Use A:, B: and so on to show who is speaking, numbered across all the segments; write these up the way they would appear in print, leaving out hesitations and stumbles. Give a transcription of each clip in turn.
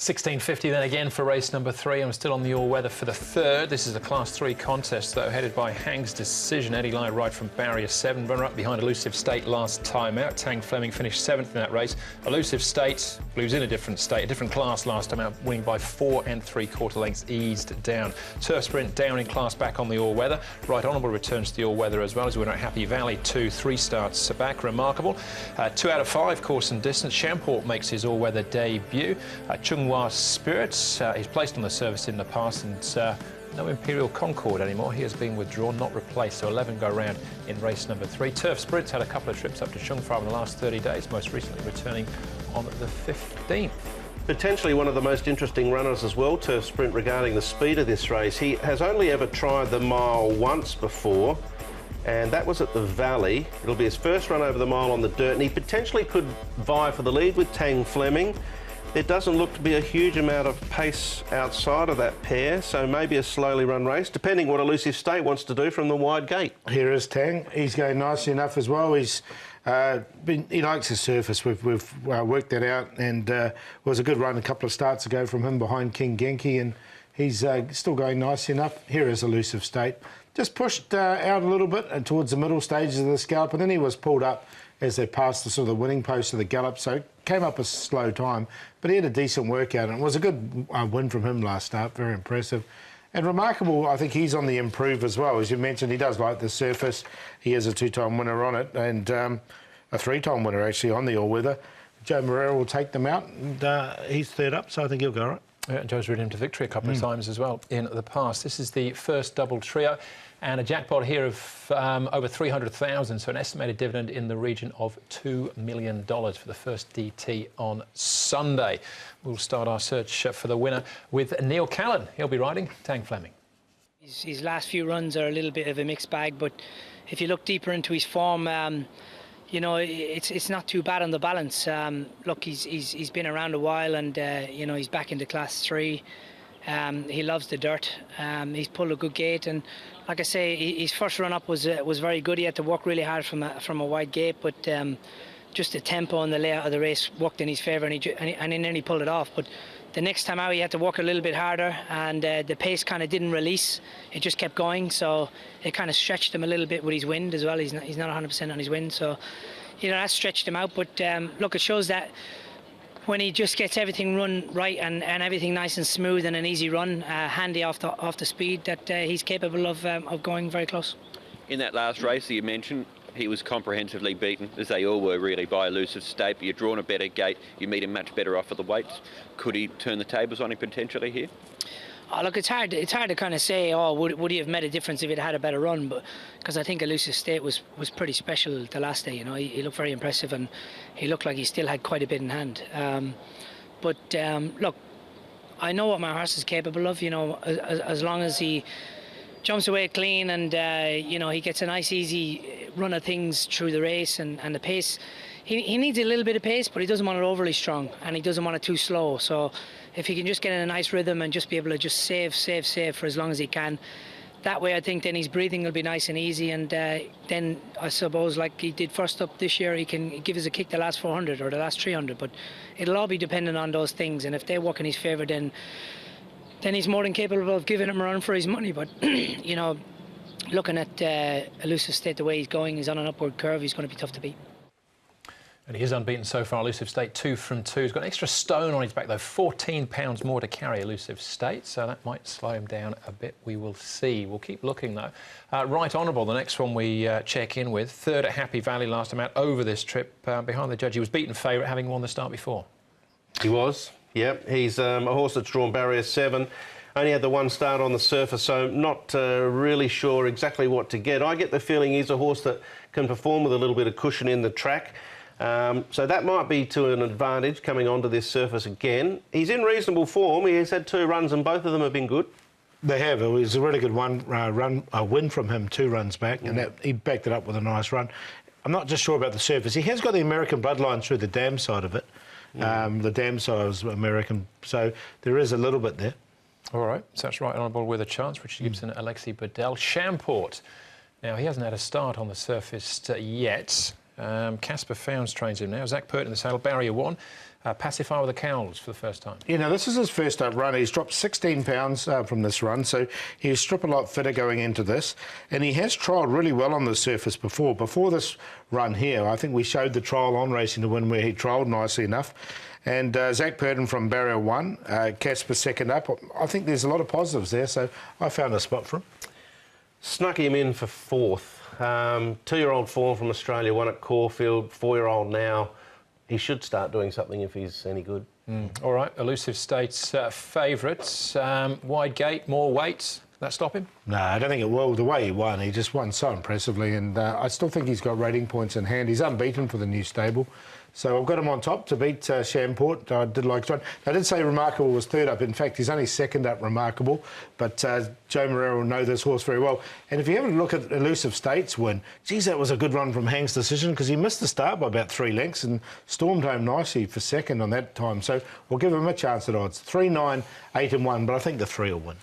A: 16.50 then again for race number 3. I'm still on the all-weather for the third. This is a Class 3 contest, though, headed by Hang's Decision. Eddie Lai right from barrier 7. Runner-up behind Elusive State last time out. Tang Fleming finished 7th in that race. Elusive State was in a different state, a different class last time out, winning by 4 3/4 lengths, eased down. Turf Sprint down in class, back on the all-weather. Right Honourable returns to the all-weather as well as winner at Happy Valley 2, 3 starts back. Remarkable. 2 out of 5 course and distance. Champort makes his all-weather debut. Chunghwa Spirits, he's placed on the service in the past, and no Imperial Concord anymore. He has been withdrawn, not replaced, so 11 go round in race number 3. Turf Spirits had a couple of trips up to Chungfa in the last 30 days, most recently returning on the 15th.
B: Potentially one of the most interesting runners as well, Turf Sprint, regarding the speed of this race. He has only ever tried the mile once before, and that was at the Valley. It'll be his first run over the mile on the dirt, and he potentially could vie for the lead with Tang Fleming. There doesn't look to be a huge amount of pace outside of that pair, so maybe a slowly run race, depending what Elusive State wants to do from the wide gate.
C: Here is Tang. He's going nicely enough as well. He likes his surface. We've worked that out, and it was a good run a couple of starts ago from him behind King Genki, and he's still going nicely enough. Here is Elusive State. Just pushed out a little bit towards the middle stages of the scallop, and then he was pulled up as they passed the sort of the winning post of the gallop, so it came up a slow time, but he had a decent workout, and it was a good win from him last start, very impressive. And Remarkable, I think he's on the improve as well. As you mentioned, he does like the surface. He is a 2-time winner on it, and a 3-time winner actually on the all-weather. Joe Moreira will take them out, and he's third up, so I think he'll go all right.
A: Yeah, Joe's ridden him to victory a couple of times as well in the past. This is the first double trio, and a jackpot here of over 300,000, so an estimated dividend in the region of $2 million for the first DT on Sunday. We'll start our search for the winner with Neil Callan. He'll be riding Tang Fleming.
D: His last few runs are a little bit of a mixed bag, but if you look deeper into his form, you know, it's not too bad on the balance. Look, he's been around a while, and you know, he's back into Class 3. He loves the dirt. He's pulled a good gate, and like I say, his first run up was very good. He had to work really hard from a wide gate, but just the tempo and the layout of the race worked in his favour, and he nearly pulled it off. But the next time out, he had to work a little bit harder, and the pace kind of didn't release. It just kept going, so it kind of stretched him a little bit with his wind as well. He's not 100% on his wind, so you know, that stretched him out. But look, it shows that when he just gets everything run right and everything nice and smooth and an easy run, handy off the speed, that he's capable of going very close.
E: In that last race that you mentioned, he was comprehensively beaten, as they all were really, by Elusive State. But you're drawn a better gate, you meet him much better off of the weights. Could he turn the tables on him potentially here?
D: Oh, look, it's hard to kind of say, oh, would he have made a difference if he'd had a better run? But because I think Elusive State was pretty special the last day. You know, he looked very impressive, and he looked like he still had quite a bit in hand. But look, I know what my horse is capable of. You know, as long as he jumps away clean, and you know, he gets a nice easy run of things through the race, and the pace. He needs a little bit of pace, but he doesn't want it overly strong, and he doesn't want it too slow. So if he can just get in a nice rhythm and just be able to just save for as long as he can, that way I think then his breathing will be nice and easy, and then I suppose, like he did first up this year, he can give us a kick the last 400 or the last 300, but it'll all be dependent on those things, and if they work in his favour, then he's more than capable of giving him a run for his money. But you know, looking at Elusive State, the way he's going, he's on an upward curve, he's going to be tough to beat.
A: And he is unbeaten so far, Elusive State 2 from 2. He's got an extra stone on his back, though, 14 pounds more to carry Elusive State, so that might slow him down a bit. We will see. We'll keep looking, though. Right Honourable, the next one we check in with. Third at Happy Valley last time out, over this trip. Behind the judge, he was beaten favourite, having won the start before.
B: He was, yep. He's a horse that's drawn barrier 7. Only had the one start on the surface, so not really sure exactly what to get. I get the feeling he's a horse that can perform with a little bit of cushion in the track. So that might be to an advantage coming onto this surface again. He's in reasonable form. He has had 2 runs, and both of them have been good.
C: They have. It was a really good win from him 2 runs back, and he backed it up with a nice run. I'm not just sure about the surface. He has got the American bloodline through the dam side of it. The dam side is American, so there is a little bit there.
A: All right, so that's Right Honourable with a chance. Richard Gibson, Alexi Bedell. Champort. Now, he hasn't had a start on the surface yet. Casper Founds trains him now. Zach Pert in the saddle, barrier 1. pacify with the Cowls for the first time.
C: You know, this is his first up run. He's dropped 16 pounds from this run, so he's strip a lot fitter going into this. And he has trialled really well on the surface before. Before this run here, I think we showed the trial on Racing to Win where he trialled nicely enough. And Zach Purden from Barrier 1, Casper second up. I think there's a lot of positives there, so I found a spot for him.
B: Snuck him in for fourth. 2-year-old form from Australia, won at Caulfield, 4-year-old now. He should start doing something if he's any good.
A: All right, Elusive State's favourites. Wide gate, more weights. That stop him?
C: No, I don't think it will. The way he just won so impressively, and I still think he's got rating points in hand. He's unbeaten for the new stable. So I've got him on top to beat Shamport. I did like John. I did say Remarkable was third up. In fact, he's only second up Remarkable. But Joe Moreira will know this horse very well. And if you have a look at Elusive State's win, geez, that was a good run from Hang's Decision because he missed the start by about 3 lengths and stormed home nicely for second on that time. So we'll give him a chance at odds. 3, 9, 8 and 1, but I think the 3 will win.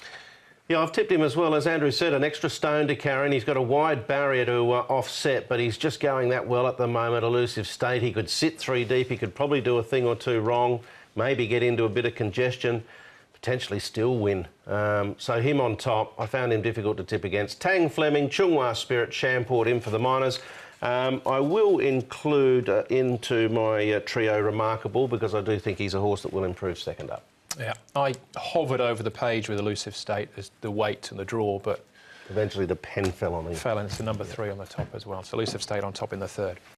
B: Yeah, I've tipped him as well. As Andrew said, an extra stone to carry, and he's got a wide barrier to offset, but he's just going that well at the moment. Elusive State, he could sit 3 deep, he could probably do a thing or two wrong, maybe get into a bit of congestion, potentially still win. So him on top, I found him difficult to tip against. Tang Fleming, Chunghwa Spirit, Shamport in for the Miners. I will include into my trio Remarkable because I do think he's a horse that will improve second up.
A: Yeah, I hovered over the page with Elusive State as the weight and the draw, but
B: eventually the pen fell on him.
A: Fell, and it's the number 3 on the top as well. So Elusive State on top in the third.